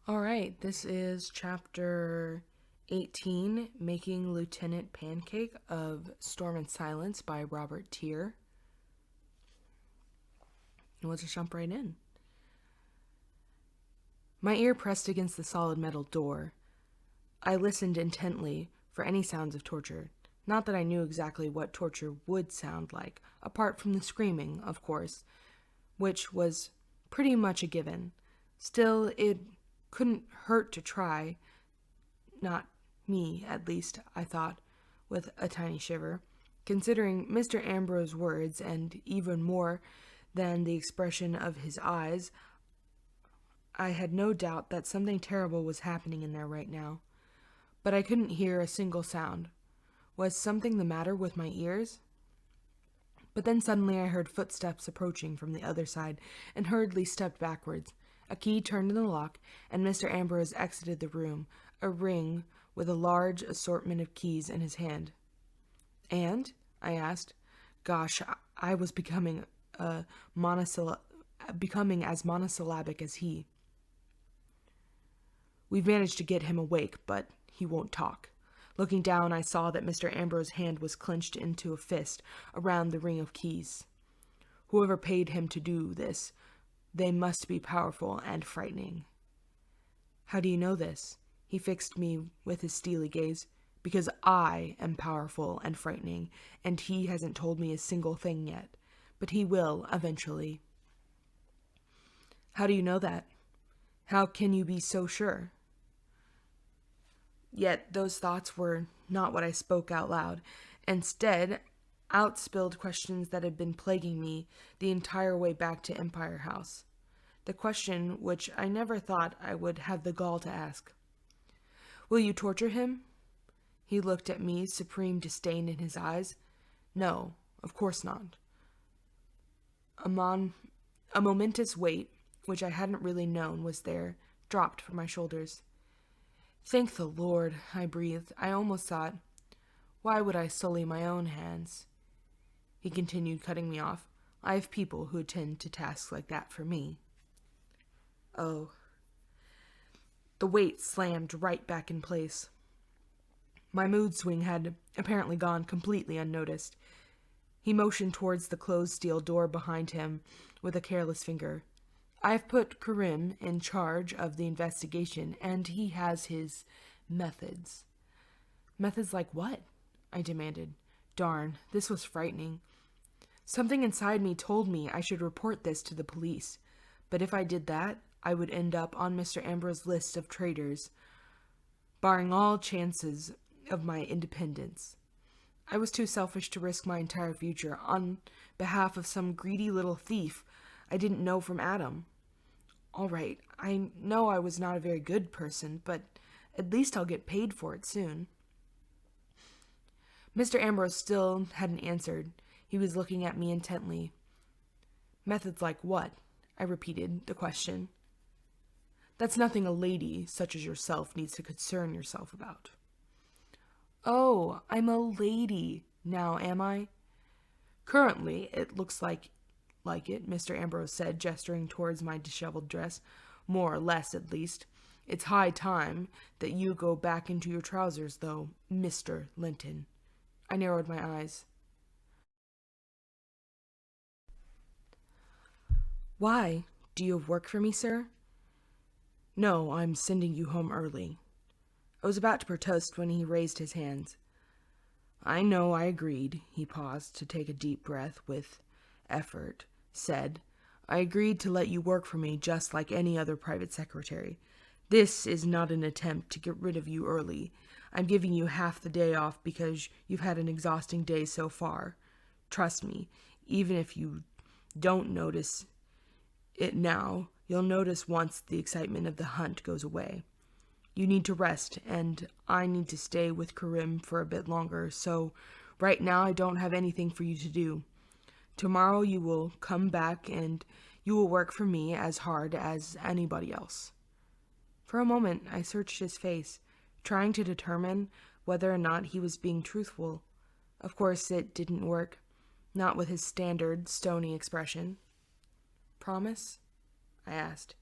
All right, this is chapter 18, Making Lieutenant Pancake of Storm and Silence by Robert Thier. And we'll just jump right in. My ear pressed against the solid metal door. I listened intently for any sounds of torture. Not that I knew exactly what torture would sound like, apart from the screaming, of course, which was pretty much a given. Still, it couldn't hurt to try. Not me, at least, I thought, with a tiny shiver, considering Mr. Ambrose's words, and even more than the expression of his eyes. I had no doubt that something terrible was happening in there right now. But I couldn't hear a single sound. Was something the matter with my ears? But then suddenly I heard footsteps approaching from the other side, and hurriedly stepped backwards. A key turned in the lock, and Mr. Ambrose exited the room, a ring with a large assortment of keys in his hand. "And?" I asked. Gosh, I was becoming as monosyllabic as he. "We've managed to get him awake, but he won't talk." Looking down, I saw that Mr. Ambrose's hand was clenched into a fist around the ring of keys. Whoever paid him to do this, they must be powerful and frightening. "How do you know this?" He fixed me with his steely gaze. "Because I am powerful and frightening, and he hasn't told me a single thing yet. But he will, eventually." "How do you know that? How can you be so sure?" Yet those thoughts were not what I spoke out loud. Instead, out spilled questions that had been plaguing me the entire way back to Empire House. The question which I never thought I would have the gall to ask. "Will you torture him?" He looked at me, supreme disdain in his eyes. "No, of course not." A momentous weight, which I hadn't really known was there, dropped from my shoulders. "Thank the Lord," I breathed. I almost thought, why would I sully my own hands? He continued, cutting me off. "I have people who attend to tasks like that for me." Oh. The weight slammed right back in place. My mood swing had apparently gone completely unnoticed. He motioned towards the closed steel door behind him with a careless finger. "I've put Karim in charge of the investigation, and he has his methods." "Methods like what?" I demanded. Darn, this was frightening. Something inside me told me I should report this to the police, but if I did that, I would end up on Mr. Ambrose's list of traitors, barring all chances of my independence. I was too selfish to risk my entire future on behalf of some greedy little thief I didn't know from Adam. All right, I know I was not a very good person, but at least I'll get paid for it soon. Mr. Ambrose still hadn't answered. He was looking at me intently. "Methods like what?" I repeated the question. "That's nothing a lady such as yourself needs to concern yourself about." "Oh, I'm a lady now, am I?" "Currently, it looks like it," Mr. Ambrose said, gesturing towards my disheveled dress. "More or less, at least. It's high time that you go back into your trousers, though, Mr. Linton." I narrowed my eyes. "Why? Do you have work for me, sir?" "No, I'm sending you home early." I was about to protest when he raised his hands. "I know," I agreed. He paused to take a deep breath with effort, said, "I agreed to let you work for me just like any other private secretary. This is not an attempt to get rid of you early. I'm giving you half the day off because you've had an exhausting day so far. Trust me, even if you don't notice it now, you'll notice once the excitement of the hunt goes away. You need to rest, and I need to stay with Karim for a bit longer, so right now I don't have anything for you to do. Tomorrow you will come back and you will work for me as hard as anybody else." For a moment I searched his face, trying to determine whether or not he was being truthful. Of course it didn't work, not with his standard stony expression. "Promise?" I asked.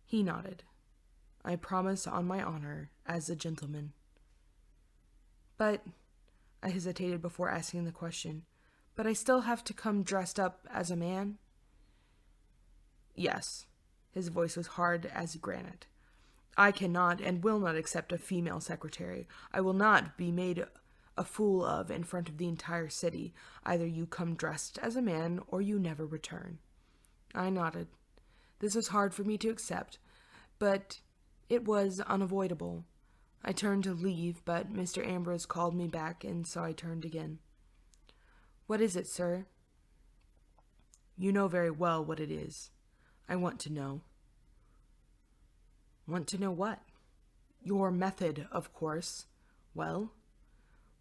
He nodded. I promise on my honor as a gentleman. But, I hesitated before asking the question, but I still have to come dressed up as a man? Yes. His voice was hard as granite. I cannot and will not accept a female secretary. I will not be made a fool of in front of the entire city. Either you come dressed as a man or you never return. I nodded. This was hard for me to accept, but it was unavoidable. I turned to leave, but Mr. Ambrose called me back, and so I turned again. What is it, sir? You know very well what it is. I want to know. Want to know what? Your method, of course. Well,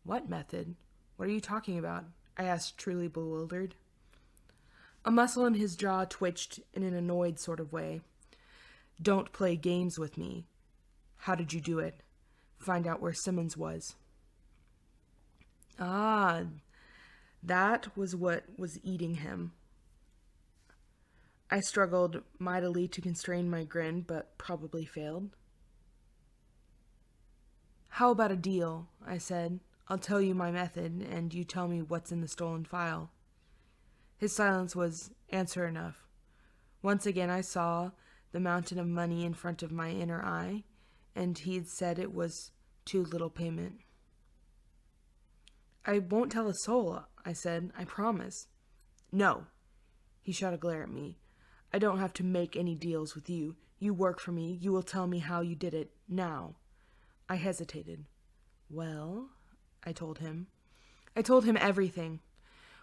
what method? What are you talking about? I asked, truly bewildered. A muscle in his jaw twitched in an annoyed sort of way. Don't play games with me. How did you do it? Find out where Simmons was. Ah, that was what was eating him. I struggled mightily to constrain my grin, but probably failed. How about a deal? I said. I'll tell you my method, and you tell me what's in the stolen file. His silence was answer enough. Once again I saw the mountain of money in front of my inner eye, and he'd said it was too little payment. I won't tell a soul, I said. I promise. No. He shot a glare at me. I don't have to make any deals with you. You work for me. You will tell me how you did it, now. I hesitated. Well, I told him. I told him everything,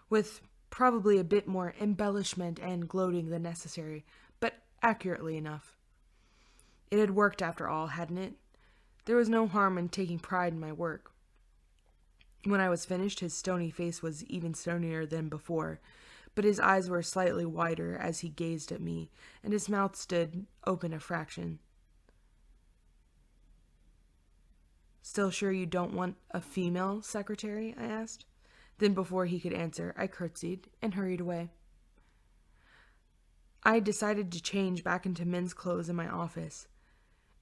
with probably a bit more embellishment and gloating than necessary, but accurately enough. It had worked after all, hadn't it? There was no harm in taking pride in my work. When I was finished, his stony face was even stonier than before, but his eyes were slightly wider as he gazed at me, and his mouth stood open a fraction. Still sure you don't want a female secretary? I asked. Then before he could answer, I curtsied and hurried away. I had decided to change back into men's clothes in my office.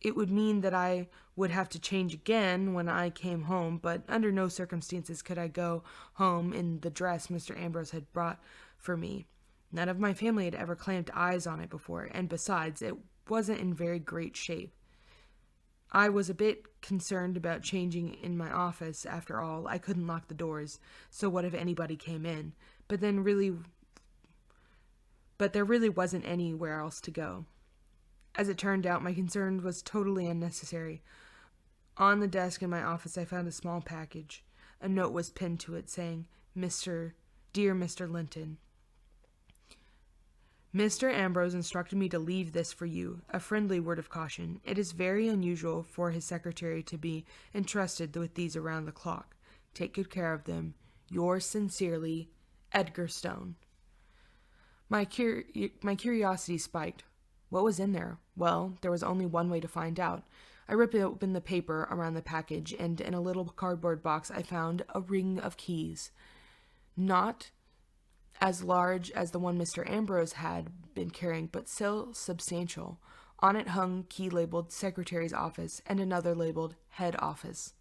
It would mean that I would have to change again when I came home, but under no circumstances could I go home in the dress Mr. Ambrose had brought for me. None of my family had ever clamped eyes on it before, and besides, it wasn't in very great shape. I was a bit concerned about changing in my office. After all, I couldn't lock the doors, so what if anybody came in? But there really wasn't anywhere else to go. As it turned out, my concern was totally unnecessary. On the desk in my office, I found a small package. A note was pinned to it saying, Dear Mr. Linton, Mr. Ambrose instructed me to leave this for you, a friendly word of caution. It is very unusual for his secretary to be entrusted with these around the clock. Take good care of them. Yours sincerely, Edgar Stone. My curiosity spiked. What was in there? Well, there was only one way to find out. I ripped open the paper around the package, and in a little cardboard box I found a ring of keys. Not as large as the one Mr. Ambrose had been carrying, but still substantial. On it hung key labeled Secretary's Office and another labeled Head Office.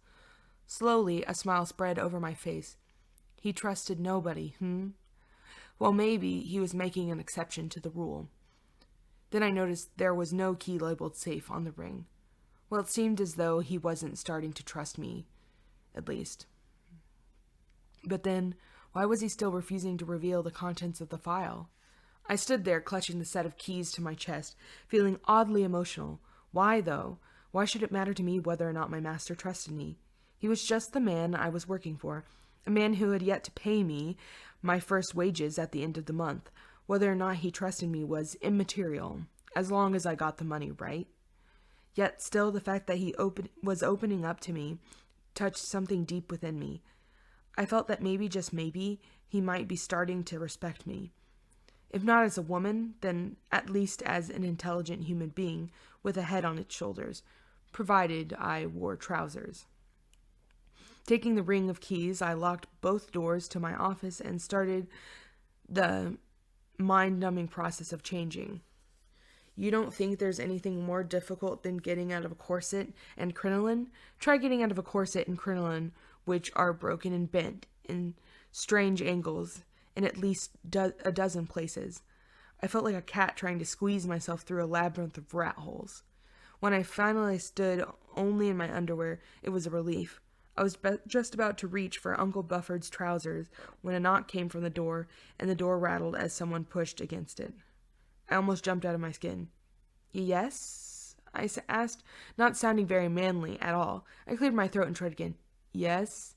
Slowly, a smile spread over my face. He trusted nobody, Well, maybe he was making an exception to the rule. Then I noticed there was no key labeled safe on the ring. Well, it seemed as though he wasn't starting to trust me, at least. But then, why was he still refusing to reveal the contents of the file? I stood there, clutching the set of keys to my chest, feeling oddly emotional. Why, though? Why should it matter to me whether or not my master trusted me? He was just the man I was working for, a man who had yet to pay me my first wages at the end of the month. Whether or not he trusted me was immaterial, as long as I got the money right. Yet still the fact that he was opening up to me touched something deep within me. I felt that maybe, just maybe, he might be starting to respect me. If not as a woman, then at least as an intelligent human being with a head on its shoulders, provided I wore trousers. Taking the ring of keys, I locked both doors to my office and started the mind-numbing process of changing. You don't think there's anything more difficult than getting out of a corset and crinoline? Try getting out of a corset and crinoline, which are broken and bent in strange angles in at least a dozen places. I felt like a cat trying to squeeze myself through a labyrinth of rat holes. When I finally stood only in my underwear, it was a relief. I was just about to reach for Uncle Bufford's trousers when a knock came from the door, and the door rattled as someone pushed against it. I almost jumped out of my skin. Yes? I asked, not sounding very manly at all. I cleared my throat and tried again. Yes?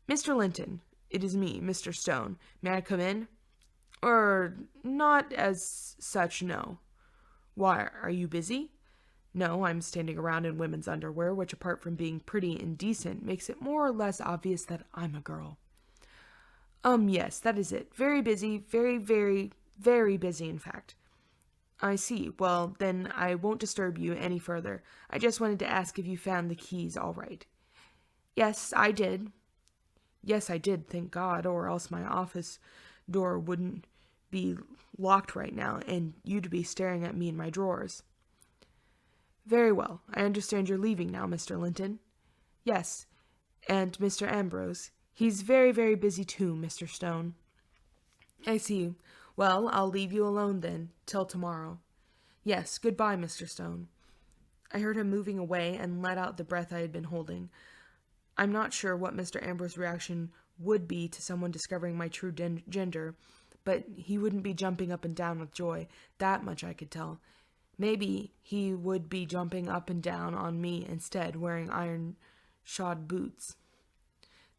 Mr. Linton, it is me, Mr. Stone. May I come in? Not as such, no. Why, are you busy? No, I'm standing around in women's underwear, which, apart from being pretty and decent, makes it more or less obvious that I'm a girl. Yes, that is it. Very busy. Very, very, very busy, in fact. I see. Well, then I won't disturb you any further. I just wanted to ask if you found the keys all right. Yes, I did. Yes, I did, thank God, or else my office door wouldn't be locked right now, and you'd be staring at me in my drawers. Very well. I understand you're leaving now, Mr. Linton. Yes, and Mr. Ambrose. He's very, very busy too, Mr. Stone. I see. Well, I'll leave you alone then, till tomorrow. Yes, goodbye, Mr. Stone. I heard him moving away and let out the breath I had been holding. I'm not sure what Mr. Ambrose's reaction would be to someone discovering my true gender, but he wouldn't be jumping up and down with joy. That much I could tell. Maybe he would be jumping up and down on me instead, wearing iron-shod boots.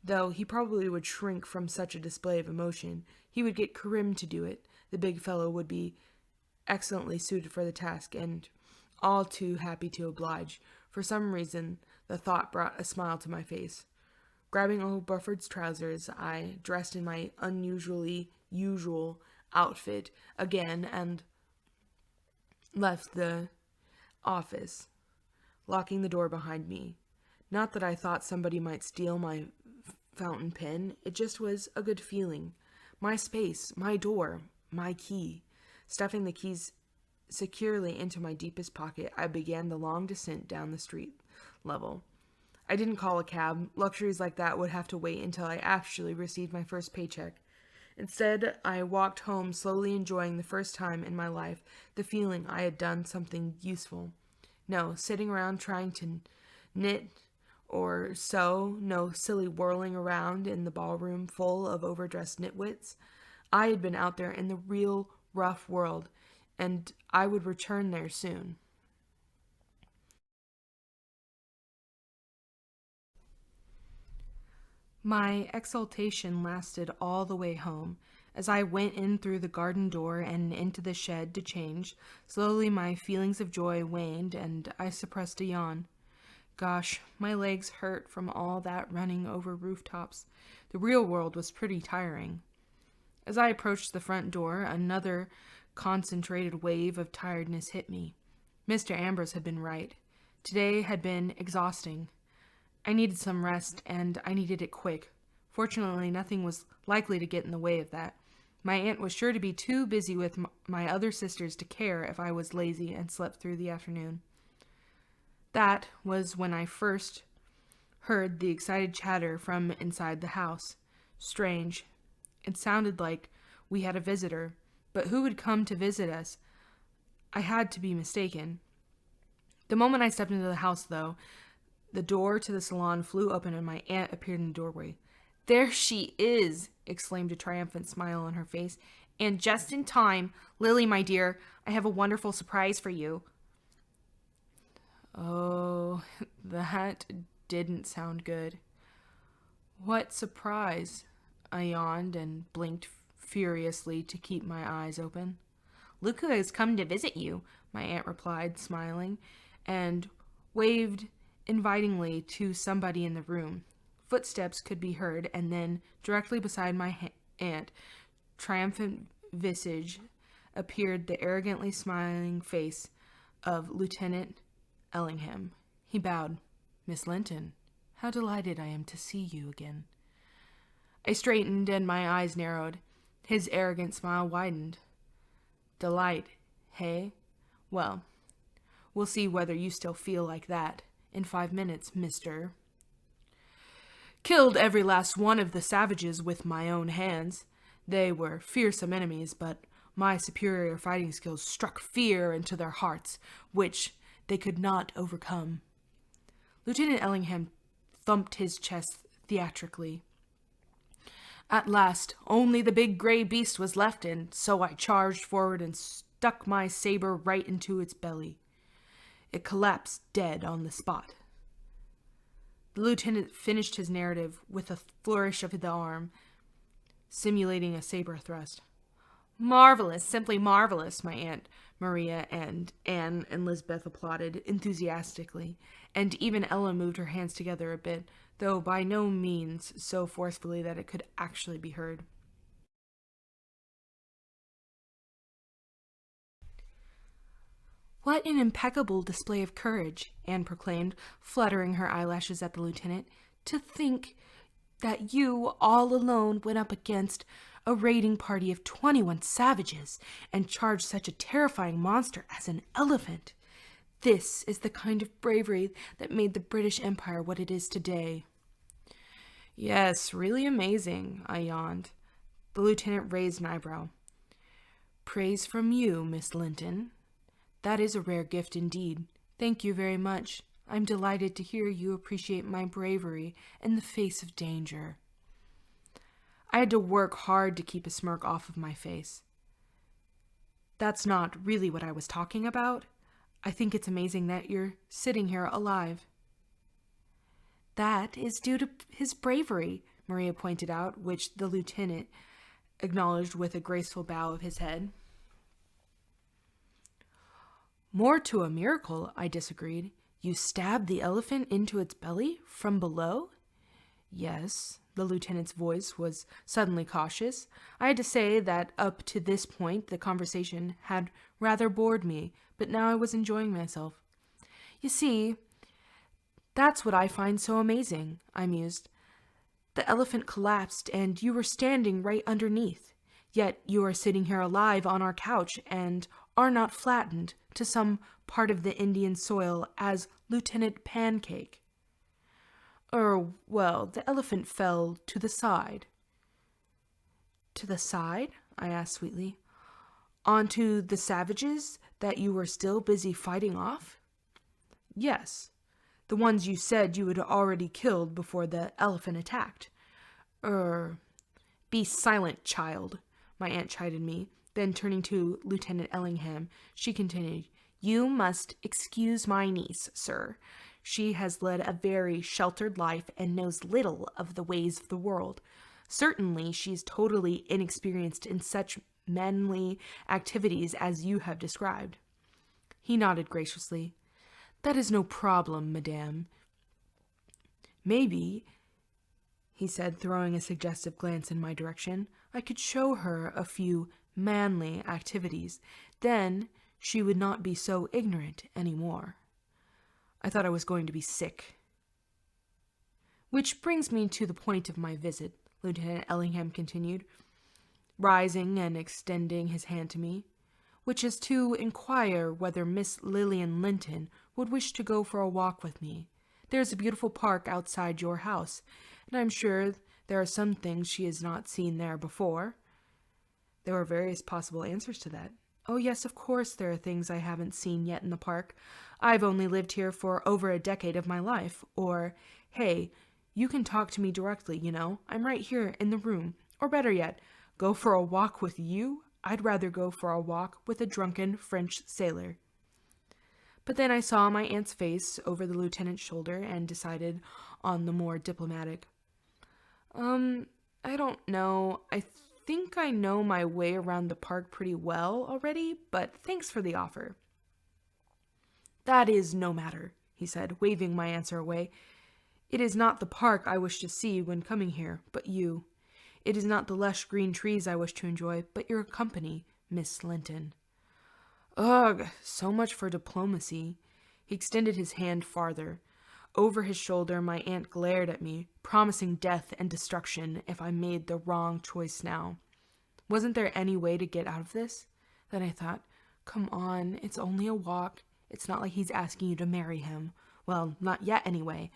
Though he probably would shrink from such a display of emotion. He would get Karim to do it. The big fellow would be excellently suited for the task, and all too happy to oblige. For some reason, the thought brought a smile to my face. Grabbing Uncle Bufford's trousers, I dressed in my unusually usual outfit again and left the office, locking the door behind me. Not that I thought somebody might steal my fountain pen, it just was a good feeling. My space, my door, my key. Stuffing the keys securely into my deepest pocket, I began the long descent down the street level. I didn't call a cab. Luxuries like that would have to wait until I actually received my first paycheck. Instead, I walked home, slowly enjoying the first time in my life the feeling I had done something useful. No sitting around trying to knit or sew, no silly whirling around in the ballroom full of overdressed nitwits. I had been out there in the real, rough world, and I would return there soon. My exultation lasted all the way home. As I went in through the garden door and into the shed to change, slowly my feelings of joy waned, and I suppressed a yawn. Gosh, my legs hurt from all that running over rooftops. The real world was pretty tiring. As I approached the front door, another concentrated wave of tiredness hit me. Mr. Ambrose had been right. Today had been exhausting. I needed some rest, and I needed it quick. Fortunately, nothing was likely to get in the way of that. My aunt was sure to be too busy with my other sisters to care if I was lazy and slept through the afternoon. That was when I first heard the excited chatter from inside the house. Strange. It sounded like we had a visitor, but who would come to visit us? I had to be mistaken. The moment I stepped into the house, though, the door to the salon flew open and my aunt appeared in the doorway. "There she is!" exclaimed a triumphant smile on her face. "And just in time. Lily, my dear, I have a wonderful surprise for you." Oh, that didn't sound good. What surprise? I yawned and blinked furiously to keep my eyes open. "Luca has come to visit you," my aunt replied, smiling, and waved invitingly to somebody in the room. Footsteps could be heard, and then, directly beside my aunt, triumphant visage, appeared the arrogantly smiling face of Lieutenant Ellingham. He bowed. "Miss Linton, how delighted I am to see you again." I straightened, and my eyes narrowed. His arrogant smile widened. "Delight, hey? Well, we'll see whether you still feel like that in 5 minutes, mister. Killed every last one of the savages with my own hands. They were fearsome enemies, but my superior fighting skills struck fear into their hearts, which they could not overcome. Lieutenant Ellingham thumped his chest theatrically. At last, only the big gray beast was left, and so I charged forward and stuck my saber right into its belly. It collapsed dead on the spot. The lieutenant finished his narrative with a flourish of the arm, simulating a saber thrust. Marvelous, simply marvelous, my Aunt Maria and Anne and Lisbeth applauded enthusiastically, and even Ella moved her hands together a bit, though by no means so forcefully that it could actually be heard. What an impeccable display of courage, Anne proclaimed, fluttering her eyelashes at the lieutenant. To think that you, all alone, went up against a raiding party of 21 savages and charged such a terrifying monster as an elephant. This is the kind of bravery that made the British Empire what it is today. Yes, really amazing, I yawned. The lieutenant raised an eyebrow. Praise from you, Miss Linton. That is a rare gift indeed. Thank you very much. I'm delighted to hear you appreciate my bravery in the face of danger. I had to work hard to keep a smirk off of my face. That's not really what I was talking about. I think it's amazing that you're sitting here alive. That is due to his bravery, Maria pointed out, which the lieutenant acknowledged with a graceful bow of his head. More to a miracle, I disagreed. You stabbed the elephant into its belly from below? Yes, the lieutenant's voice was suddenly cautious. I had to say that up to this point the conversation had rather bored me, but now I was enjoying myself. You see, that's what I find so amazing, I mused. The elephant collapsed and you were standing right underneath. Yet you are sitting here alive on our couch and are not flattened to some part of the Indian soil as Lieutenant Pancake. Well, the elephant fell to the side. To the side? I asked sweetly. Onto the savages that you were still busy fighting off? Yes, the ones you said you had already killed before the elephant attacked. Be silent, child, my aunt chided me. Then turning to Lieutenant Ellingham, she continued, You must excuse my niece, sir. She has led a very sheltered life and knows little of the ways of the world. Certainly, she is totally inexperienced in such manly activities as you have described. He nodded graciously. That is no problem, madame. Maybe, he said, throwing a suggestive glance in my direction, I could show her a few manly activities. Then she would not be so ignorant any more. I thought I was going to be sick. Which brings me to the point of my visit, Lieutenant Ellingham continued, rising and extending his hand to me, which is to inquire whether Miss Lillian Linton would wish to go for a walk with me. There is a beautiful park outside your house, and I'm sure there are some things she has not seen there before. There were various possible answers to that. Oh, yes, of course there are things I haven't seen yet in the park. I've only lived here for over a decade of my life. Or, hey, you can talk to me directly, you know. I'm right here in the room. Or better yet, go for a walk with you? I'd rather go for a walk with a drunken French sailor. But then I saw my aunt's face over the lieutenant's shoulder and decided on the more diplomatic. I don't know. I think I know my way around the park pretty well already, but thanks for the offer. That is no matter, he said, waving my answer away. It is not the park I wish to see when coming here, but you. It is not the lush green trees I wish to enjoy, but your company, Miss Linton. Ugh, so much for diplomacy. He extended his hand farther. Over his shoulder, my aunt glared at me, promising death and destruction if I made the wrong choice now. Wasn't there any way to get out of this? Then I thought, Come on, it's only a walk. It's not like he's asking you to marry him. Well, not yet anyway.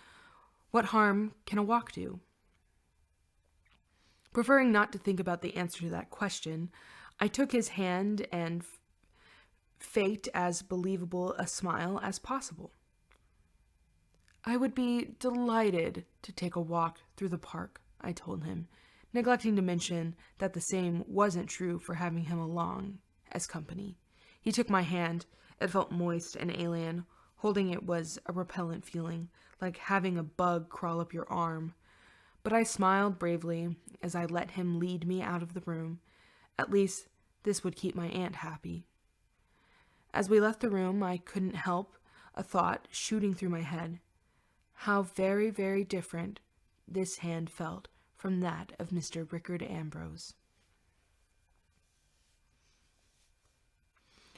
What harm can a walk do? Preferring not to think about the answer to that question, I took his hand and faked as believable a smile as possible. I would be delighted to take a walk through the park, I told him, neglecting to mention that the same wasn't true for having him along as company. He took my hand. It felt moist and alien. Holding it was a repellent feeling, like having a bug crawl up your arm. But I smiled bravely as I let him lead me out of the room. At least this would keep my aunt happy. As we left the room, I couldn't help a thought shooting through my head. How very, very different this hand felt from that of Mr. Rickard Ambrose.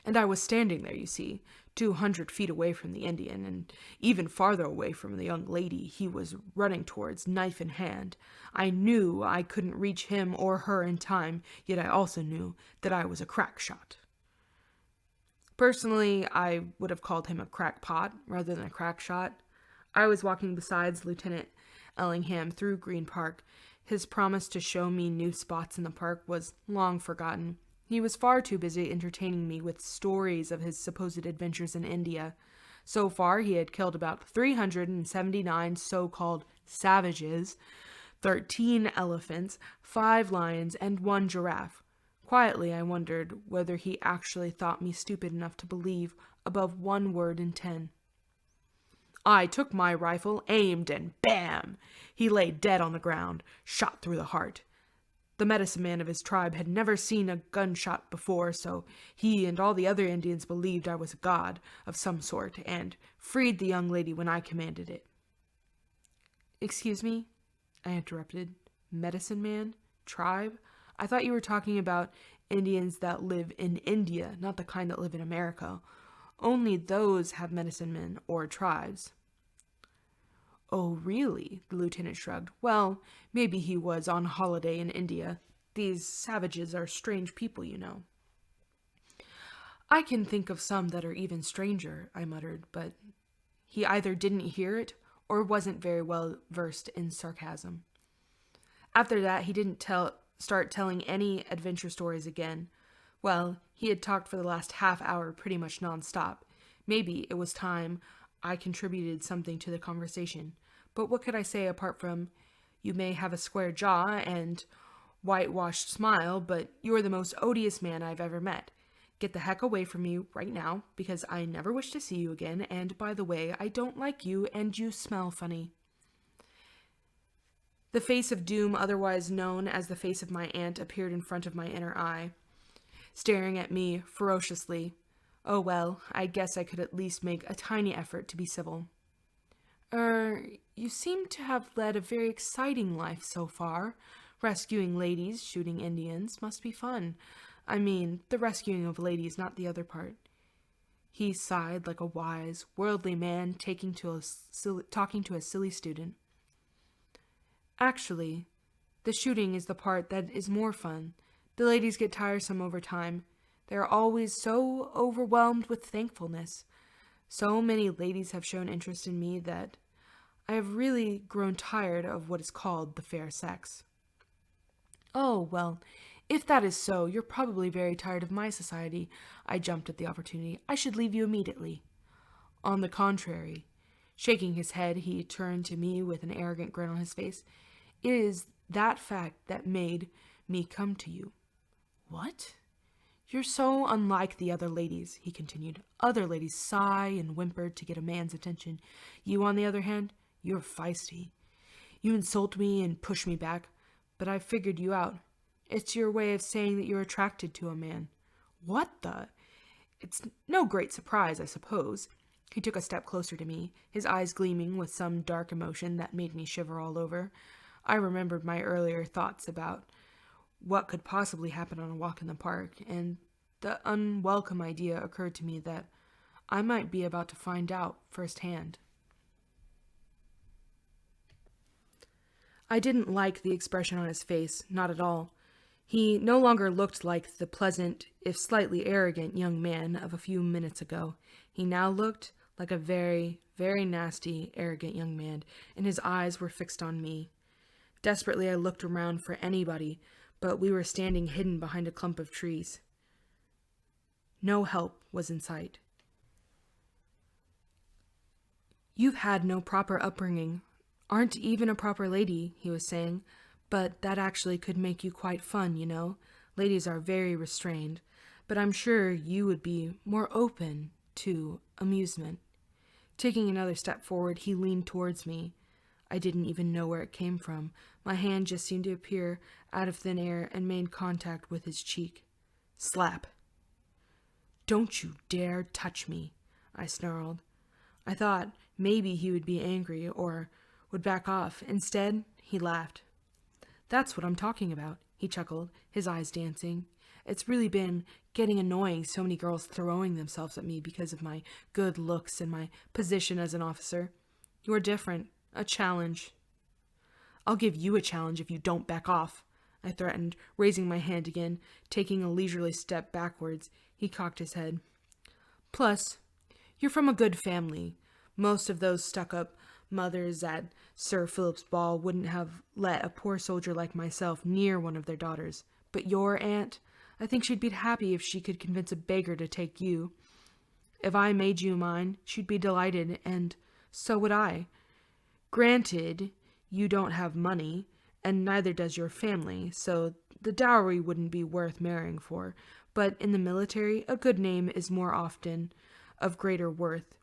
And I was standing there, you see, 200 feet away from the Indian, and even farther away from the young lady he was running towards, knife in hand. I knew I couldn't reach him or her in time, yet I also knew that I was a crack shot. Personally, I would have called him a crackpot rather than a crack shot. I was walking beside Lieutenant Ellingham through Green Park. His promise to show me new spots in the park was long forgotten. He was far too busy entertaining me with stories of his supposed adventures in India. So far, he had killed about 379 so-called savages, 13 elephants, 5 lions, and 1 giraffe. Quietly, I wondered whether he actually thought me stupid enough to believe above 1 word in 10. I took my rifle, aimed, and bam! He lay dead on the ground, shot through the heart. The medicine man of his tribe had never seen a gunshot before, so he and all the other Indians believed I was a god of some sort, and freed the young lady when I commanded it. "Excuse me?" I interrupted. "Medicine man? Tribe? I thought you were talking about Indians that live in India, not the kind that live in America. Only those have medicine men or tribes." "Oh, really?" the lieutenant shrugged. "Well, maybe he was on holiday in India. These savages are strange people, you know." "I can think of some that are even stranger," I muttered, but he either didn't hear it or wasn't very well versed in sarcasm. After that, he didn't start telling any adventure stories again. Well, he had talked for the last half hour pretty much nonstop. Maybe it was time I contributed something to the conversation. But what could I say apart from, "You may have a square jaw and whitewashed smile, but you're the most odious man I've ever met. Get the heck away from me right now, because I never wish to see you again, and by the way, I don't like you, and you smell funny." The face of doom, otherwise known as the face of my aunt, appeared in front of my inner eye, staring at me ferociously. Oh well, I guess I could at least make a tiny effort to be civil. You seem to have led a very exciting life so far. Rescuing ladies, shooting Indians, must be fun. I mean, the rescuing of ladies, not the other part." He sighed like a wise, worldly man talking to a silly student. "Actually, the shooting is the part that is more fun. The ladies get tiresome over time. They are always so overwhelmed with thankfulness. So many ladies have shown interest in me that I have really grown tired of what is called the fair sex." "Oh, well, if that is so, you're probably very tired of my society." I jumped at the opportunity. "I should leave you immediately." "On the contrary." Shaking his head, he turned to me with an arrogant grin on his face. "It is that fact that made me come to you." "What?" "You're so unlike the other ladies," he continued. "Other ladies sigh and whimper to get a man's attention. You, on the other hand, you're feisty. You insult me and push me back, but I've figured you out. It's your way of saying that you're attracted to a man." "What the?" "It's no great surprise, I suppose." He took a step closer to me, his eyes gleaming with some dark emotion that made me shiver all over. I remembered my earlier thoughts about what could possibly happen on a walk in the park, and the unwelcome idea occurred to me that I might be about to find out firsthand. I didn't like the expression on his face, not at all. He no longer looked like the pleasant, if slightly arrogant young man of a few minutes ago. He now looked like a very, very nasty, arrogant young man, and his eyes were fixed on me. Desperately, I looked around for anybody, but we were standing hidden behind a clump of trees. No help was in sight. "You've had no proper upbringing, aren't even a proper lady," he was saying, "but that actually could make you quite fun, you know. Ladies are very restrained, but I'm sure you would be more open to amusement." Taking another step forward, he leaned towards me. I didn't even know where it came from. My hand just seemed to appear out of thin air and made contact with his cheek. Slap. "Don't you dare touch me," I snarled. I thought maybe he would be angry or would back off. Instead, he laughed. "That's what I'm talking about," he chuckled, his eyes dancing. "It's really been getting annoying, so many girls throwing themselves at me because of my good looks and my position as an officer. You're different. A challenge." "I'll give you a challenge if you don't back off," I threatened, raising my hand again. Taking a leisurely step backwards, he cocked his head. "Plus, you're from a good family. Most of those stuck-up mothers at Sir Philip's ball wouldn't have let a poor soldier like myself near one of their daughters. But your aunt, I think she'd be happy if she could convince a beggar to take you. If I made you mine, she'd be delighted, and so would I. Granted, you don't have money, and neither does your family, so the dowry wouldn't be worth marrying for, but in the military, a good name is more often of greater worth.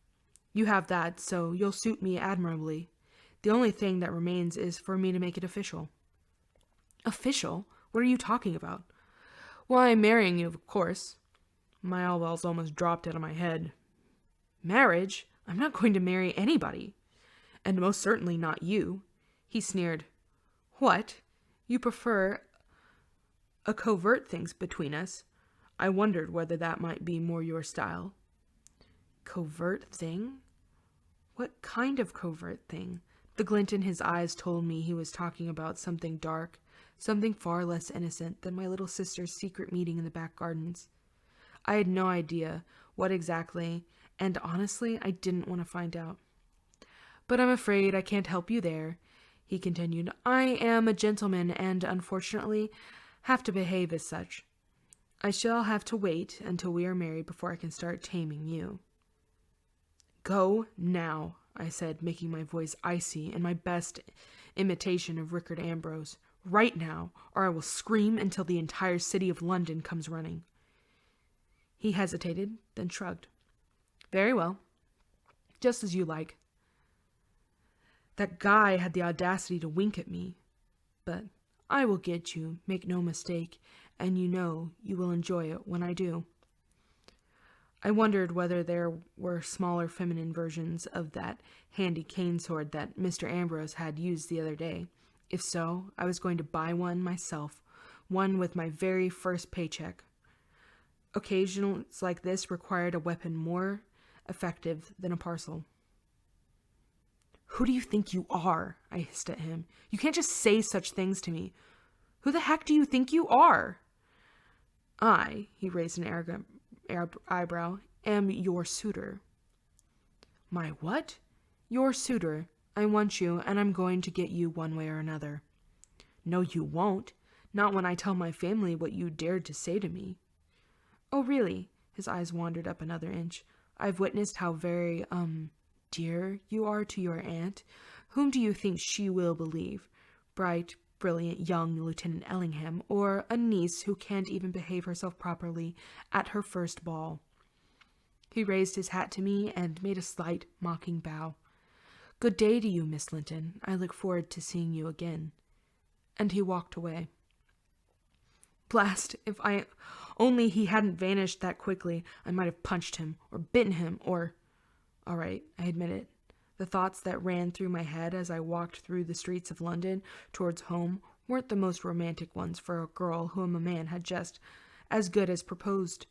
You have that, so you'll suit me admirably. The only thing that remains is for me to make it official." "Official? What are you talking about?" "Why, marrying you, of course." My eyeballs almost dropped out of my head. "Marriage? I'm not going to marry anybody. And most certainly not you." He sneered. "What? You prefer a covert things between us? I wondered whether that might be more your style." "Covert thing? What kind of covert thing?" The glint in his eyes told me he was talking about something dark, something far less innocent than my little sister's secret meeting in the back gardens. I had no idea what exactly, and honestly, I didn't want to find out. "But I'm afraid I can't help you there," he continued. "I am a gentleman and, unfortunately, have to behave as such. I shall have to wait until we are married before I can start taming you." "Go now," I said, making my voice icy in my best imitation of Richard Ambrose. "Right now, or I will scream until the entire city of London comes running." He hesitated, then shrugged. "Very well. Just as you like." That guy had the audacity to wink at me. But I will get you, make no mistake, and you know you will enjoy it when I do. I wondered whether there were smaller feminine versions of that handy cane sword that Mr. Ambrose had used the other day. If so, I was going to buy one myself, one with my very first paycheck. Occasions like this required a weapon more effective than a parcel. "Who do you think you are?" I hissed at him. "You can't just say such things to me. Who the heck do you think you are?" "I," he raised an arrogant eyebrow, "am your suitor." "My what?" "Your suitor. I want you, and I'm going to get you one way or another." "No, you won't. Not when I tell my family what you dared to say to me." "Oh, really?" His eyes wandered up another inch. "I've witnessed how very, dear you are to your aunt. Whom do you think she will believe? Bright, brilliant young Lieutenant Ellingham, or a niece who can't even behave herself properly at her first ball?" He raised his hat to me and made a slight, mocking bow. "Good day to you, Miss Linton. I look forward to seeing you again." And he walked away. Blast, if I only he hadn't vanished that quickly, I might have punched him, or bitten him, or... All right, I admit it. The thoughts that ran through my head as I walked through the streets of London towards home weren't the most romantic ones for a girl whom a man had just as good as proposed.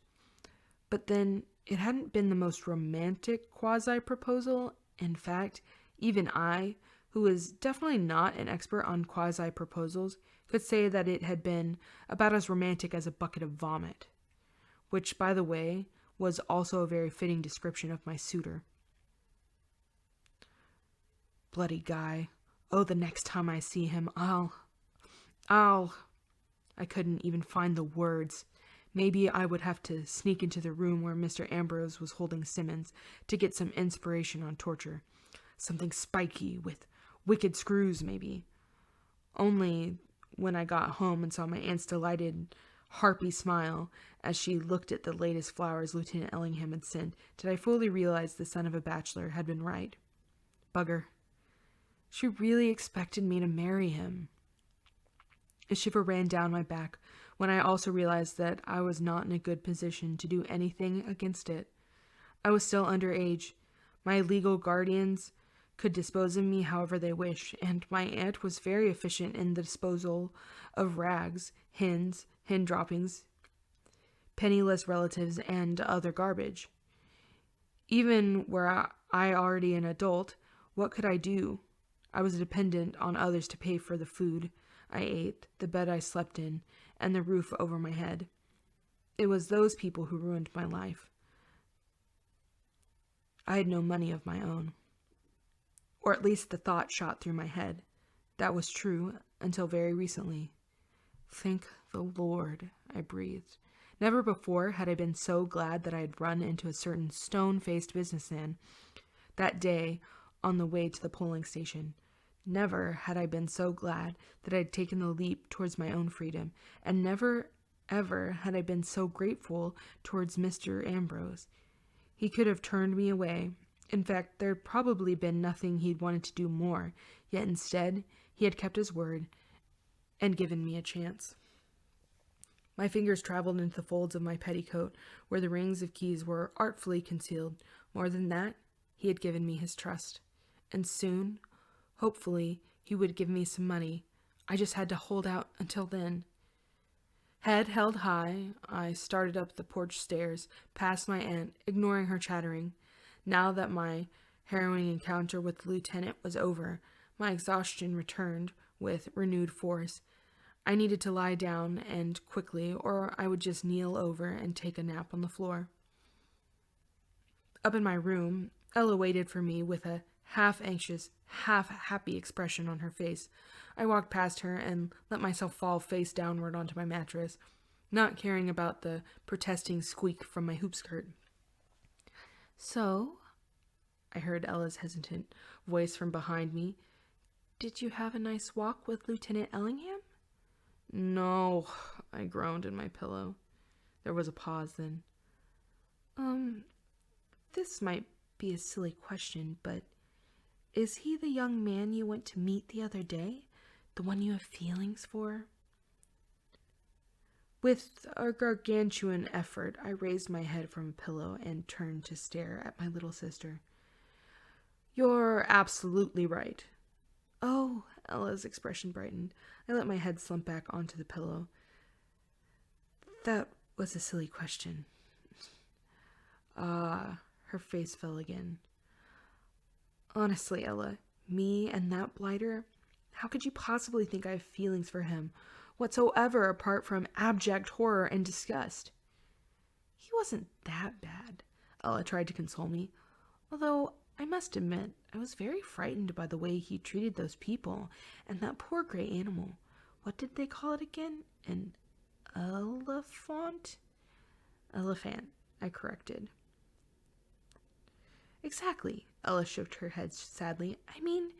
But then, it hadn't been the most romantic quasi-proposal. In fact, even I, who was definitely not an expert on quasi-proposals, could say that it had been about as romantic as a bucket of vomit, which, by the way, was also a very fitting description of my suitor. Bloody guy. Oh, the next time I see him, I'll... I couldn't even find the words. Maybe I would have to sneak into the room where Mr. Ambrose was holding Simmons to get some inspiration on torture. Something spiky with wicked screws, maybe. Only when I got home and saw my aunt's delighted, harpy smile as she looked at the latest flowers Lieutenant Ellingham had sent, did I fully realize the son of a bachelor had been right. Bugger. She really expected me to marry him. A shiver ran down my back when I also realized that I was not in a good position to do anything against it. I was still underage. My legal guardians could dispose of me however they wished, and my aunt was very efficient in the disposal of rags, hen droppings, penniless relatives, and other garbage. Even were I already an adult, what could I do? I was dependent on others to pay for the food I ate, the bed I slept in, and the roof over my head. It was those people who ruined my life. I had no money of my own. Or at least the thought shot through my head. That was true until very recently. Thank the Lord, I breathed. Never before had I been so glad that I had run into a certain stone-faced businessman that day on the way to the polling station. Never had I been so glad that I had taken the leap towards my own freedom, and never, ever had I been so grateful towards Mr. Ambrose. He could have turned me away. In fact, there had probably been nothing he'd wanted to do more, yet instead, he had kept his word and given me a chance. My fingers traveled into the folds of my petticoat, where the rings of keys were artfully concealed. More than that, he had given me his trust. And soon, hopefully, he would give me some money. I just had to hold out until then. Head held high, I started up the porch stairs, past my aunt, ignoring her chattering. Now that my harrowing encounter with the lieutenant was over, my exhaustion returned with renewed force. I needed to lie down, and quickly, or I would just kneel over and take a nap on the floor. Up in my room, Ella waited for me with a half-anxious, half-happy expression on her face. I walked past her and let myself fall face downward onto my mattress, not caring about the protesting squeak from my hoop skirt. So, I heard Ella's hesitant voice from behind me, did you have a nice walk with Lieutenant Ellingham? No, I groaned in my pillow. There was a pause then. This might be a silly question, but is he the young man you went to meet the other day? The one you have feelings for? With a gargantuan effort, I raised my head from a pillow and turned to stare at my little sister. You're absolutely right. Oh, Ella's expression brightened. I let my head slump back onto the pillow. That was a silly question. Her face fell again. Honestly, Ella, me and that blighter, how could you possibly think I have feelings for him whatsoever apart from abject horror and disgust? He wasn't that bad, Ella tried to console me, although I must admit I was very frightened by the way he treated those people and that poor gray animal. What did they call it again? An elephant? Elephant, I corrected. Exactly, Ella shook her head sadly. I mean,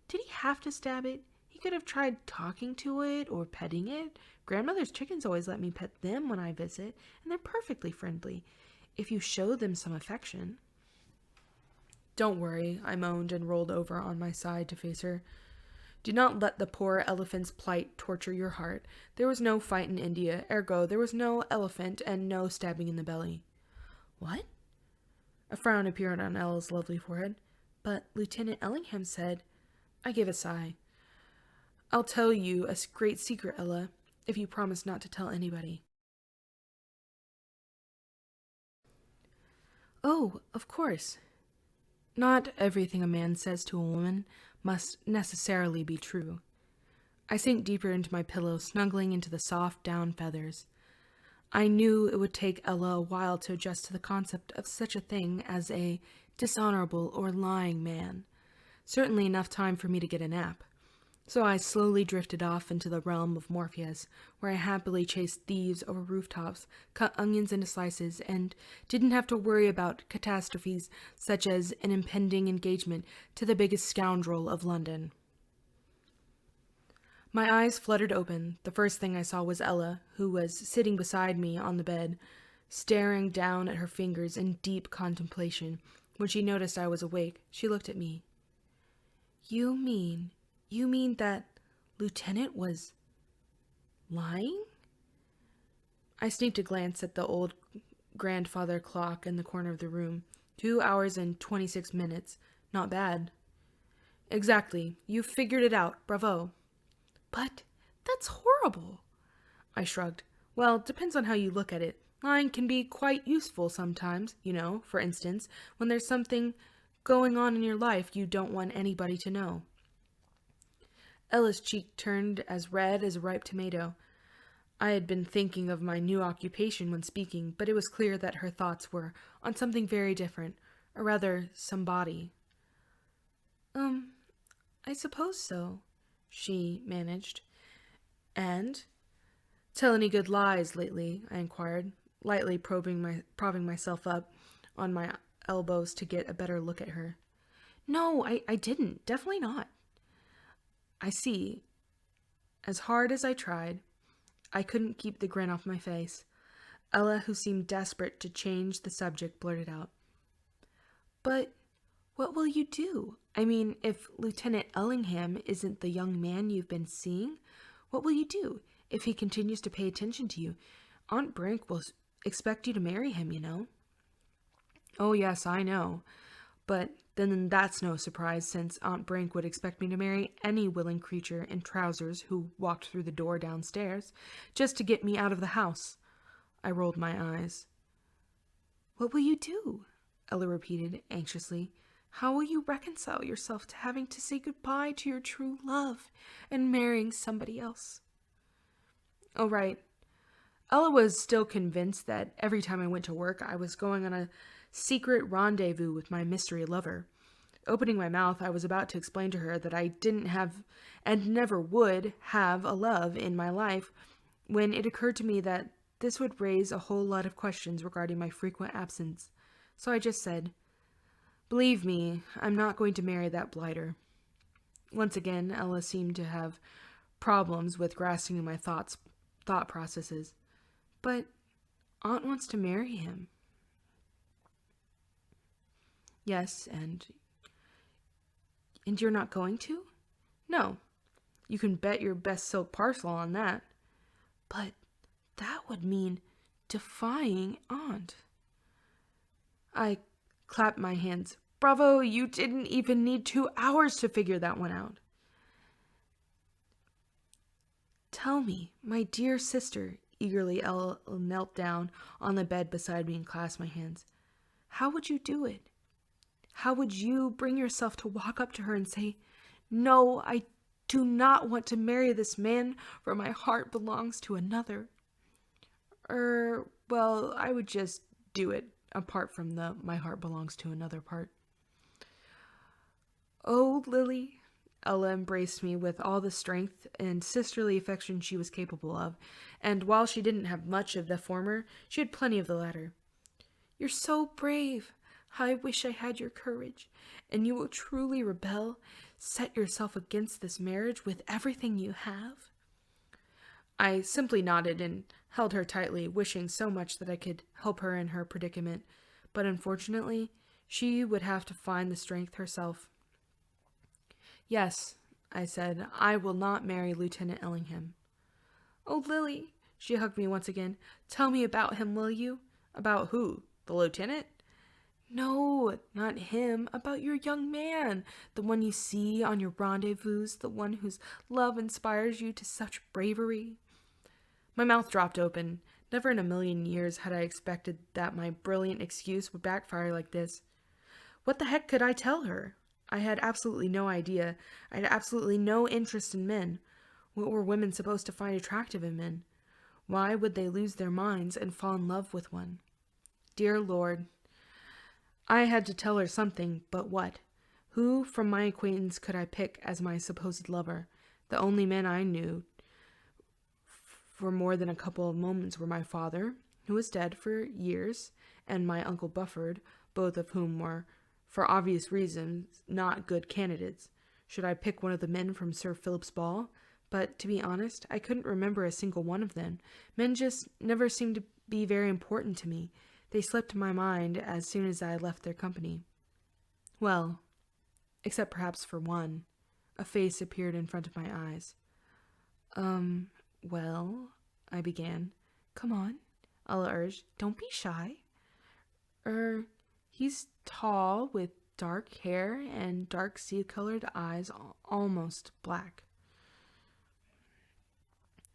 did he have to stab it? He could have tried talking to it or petting it. Grandmother's chickens always let me pet them when I visit, and they're perfectly friendly, if you show them some affection. Don't worry, I moaned and rolled over on my side to face her. Do not let the poor elephant's plight torture your heart. There was no fight in India, ergo there was no elephant and no stabbing in the belly. What? A frown appeared on Ella's lovely forehead. But Lieutenant Ellingham said... I gave a sigh. I'll tell you a great secret, Ella, if you promise not to tell anybody. Oh, of course. Not everything a man says to a woman must necessarily be true. I sank deeper into my pillow, snuggling into the soft down feathers. I knew it would take Ella a while to adjust to the concept of such a thing as a dishonorable or lying man. Certainly enough time for me to get a nap. So I slowly drifted off into the realm of Morpheus, where I happily chased thieves over rooftops, cut onions into slices, and didn't have to worry about catastrophes such as an impending engagement to the biggest scoundrel of London. My eyes fluttered open. The first thing I saw was Ella, who was sitting beside me on the bed, staring down at her fingers in deep contemplation. When she noticed I was awake, she looked at me. You mean that Lieutenant was lying? I sneaked a glance at the old grandfather clock in the corner of the room. 2 hours and 26 minutes. Not bad. Exactly. You figured it out. Bravo. But that's horrible. I shrugged. Well, depends on how you look at it. Lying can be quite useful sometimes, for instance, when there's something going on in your life you don't want anybody to know. Ella's cheek turned as red as a ripe tomato. I had been thinking of my new occupation when speaking, but it was clear that her thoughts were on something very different, or rather, somebody. I suppose so, she managed. And? Tell any good lies lately? I inquired, lightly propping myself up on my elbows to get a better look at her. No, I didn't. Definitely not. I see. As hard as I tried, I couldn't keep the grin off my face. Ella, who seemed desperate to change the subject, blurted out, "But what will you do? I mean, if Lieutenant Ellingham isn't the young man you've been seeing, what will you do if he continues to pay attention to you? Aunt Brink will expect you to marry him, you know." "Oh, yes, I know. But then that's no surprise, since Aunt Brink would expect me to marry any willing creature in trousers who walked through the door downstairs, just to get me out of the house." I rolled my eyes. "What will you do?" Ella repeated anxiously. "How will you reconcile yourself to having to say goodbye to your true love and marrying somebody else?" Oh, right. Ella was still convinced that every time I went to work, I was going on a secret rendezvous with my mystery lover. Opening my mouth, I was about to explain to her that I didn't have and never would have a love in my life, when it occurred to me that this would raise a whole lot of questions regarding my frequent absence. So I just said, "Believe me, I'm not going to marry that blighter." Once again, Ella seemed to have problems with grasping my thought processes. "But Aunt wants to marry him." "Yes, and you're not going to?" "No. You can bet your best silk parcel on that." "But that would mean defying Aunt." I clapped my hands. "Bravo, you didn't even need 2 hours to figure that one out." "Tell me, my dear sister," eagerly Ella knelt down on the bed beside me and clasped my hands. "How would you do it? How would you bring yourself to walk up to her and say, 'No, I do not want to marry this man, for my heart belongs to another'?" Well, I would just do it, apart from the "my heart belongs to another" part. "Oh, Lily," Ella embraced me with all the strength and sisterly affection she was capable of, and while she didn't have much of the former, she had plenty of the latter. "You're so brave. I wish I had your courage. And you will truly rebel, set yourself against this marriage with everything you have?" I simply nodded and held her tightly, wishing so much that I could help her in her predicament, but unfortunately, she would have to find the strength herself. "Yes," I said, "I will not marry Lieutenant Ellingham." "Oh, Lily," she hugged me once again, "tell me about him, will you?" "About who? The lieutenant?" "No, not him. About your young man. The one you see on your rendezvous. The one whose love inspires you to such bravery." My mouth dropped open. Never in a million years had I expected that my brilliant excuse would backfire like this. What the heck could I tell her? I had absolutely no idea. I had absolutely no interest in men. What were women supposed to find attractive in men? Why would they lose their minds and fall in love with one? Dear Lord, I had to tell her something, but what? Who from my acquaintance could I pick as my supposed lover? The only men I knew for more than a couple of moments were my father, who was dead for years, and my Uncle Bufford, both of whom were, for obvious reasons, not good candidates. Should I pick one of the men from Sir Philip's ball? But, to be honest, I couldn't remember a single one of them. Men just never seemed to be very important to me. They slipped my mind as soon as I left their company. Well, except perhaps for one. A face appeared in front of my eyes. Well, I began. Come on, Ella urged. Don't be shy. He's tall, with dark hair and dark sea-colored eyes, almost black.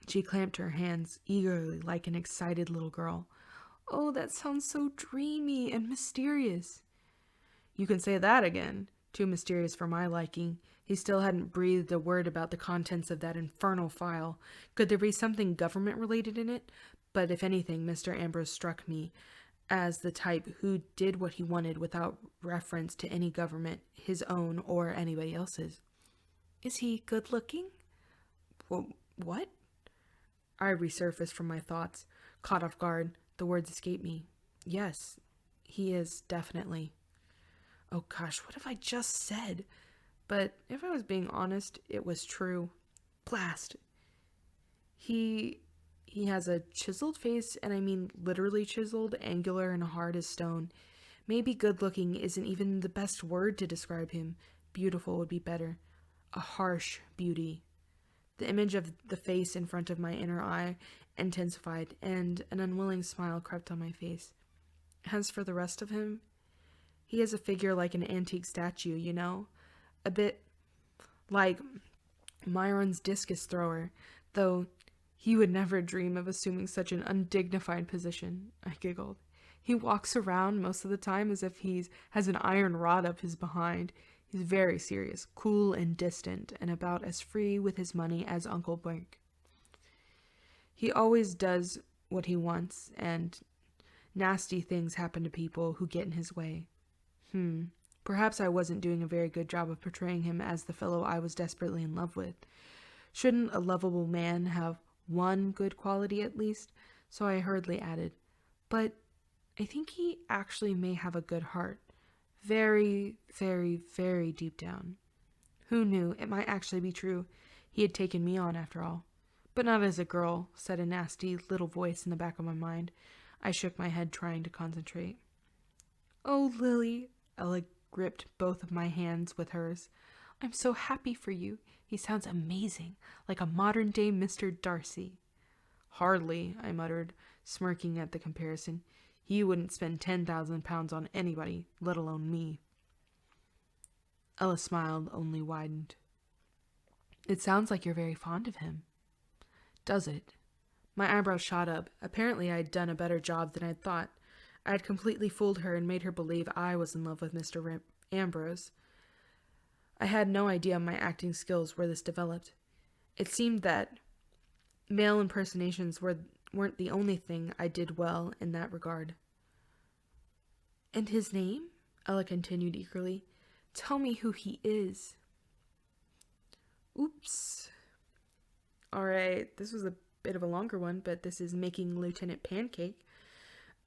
She clamped her hands eagerly like an excited little girl. Oh, that sounds so dreamy and mysterious. You can say that again. Too mysterious for my liking. He still hadn't breathed a word about the contents of that infernal file. Could there be something government-related in it? But if anything, Mr. Ambrose struck me as the type who did what he wanted without reference to any government, his own or anybody else's. Is he good-looking? What? I resurfaced from my thoughts. Caught off guard, the words escaped me. Yes, he is, definitely. Oh gosh, what have I just said? But if I was being honest, it was true. Blast. He has a chiseled face, and I mean literally chiseled, angular and hard as stone. Maybe good-looking isn't even the best word to describe him. Beautiful would be better. A harsh beauty. The image of the face in front of my inner eye intensified, and an unwilling smile crept on my face. As for the rest of him, he has a figure like an antique statue, you know? A bit like Myron's discus thrower, though he would never dream of assuming such an undignified position. I giggled. He walks around most of the time as if he has an iron rod up his behind. He's very serious, cool and distant, and about as free with his money as Uncle Blink. He always does what he wants, and nasty things happen to people who get in his way. Perhaps I wasn't doing a very good job of portraying him as the fellow I was desperately in love with. Shouldn't a lovable man have one good quality at least? So I hurriedly added, but I think he actually may have a good heart. Very, very, very deep down. Who knew? It might actually be true. He had taken me on after all. But not as a girl, said a nasty little voice in the back of my mind. I shook my head, trying to concentrate. Oh, Lily, Ella gripped both of my hands with hers. I'm so happy for you. He sounds amazing, like a modern-day Mr. Darcy. Hardly, I muttered, smirking at the comparison. He wouldn't spend 10,000 pounds on anybody, let alone me. Ella smiled, only widened. It sounds like you're very fond of him. Does it? My eyebrows shot up. Apparently I had done a better job than I'd thought. I had completely fooled her and made her believe I was in love with Mr. Ambrose. I had no idea my acting skills were this developed. It seemed that male impersonations weren't the only thing I did well in that regard. And his name? Ella continued eagerly. Tell me who he is. Oops. Alright, this was a bit of a longer one, but this is Making Lieutenant Pancake.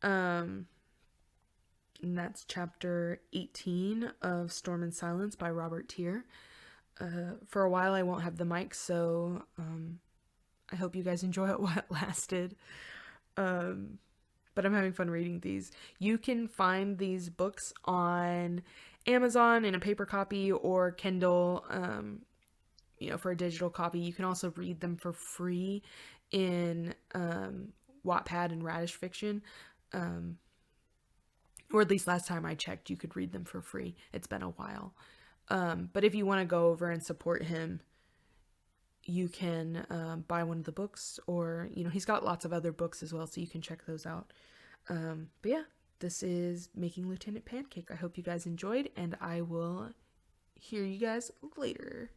And that's chapter 18 of Storm and Silence by Robert Thier. For a while I won't have the mic, so I hope you guys enjoy it while it lasted. But I'm having fun reading these. You can find these books on Amazon in a paper copy or Kindle, for a digital copy. You can also read them for free in Wattpad and Radish Fiction. Or at least last time I checked, you could read them for free. It's been a while. But if you want to go over and support him, you can buy one of the books, or, he's got lots of other books as well, so you can check those out. But yeah, this is Making Lieutenant Pancake. I hope you guys enjoyed, and I will hear you guys later.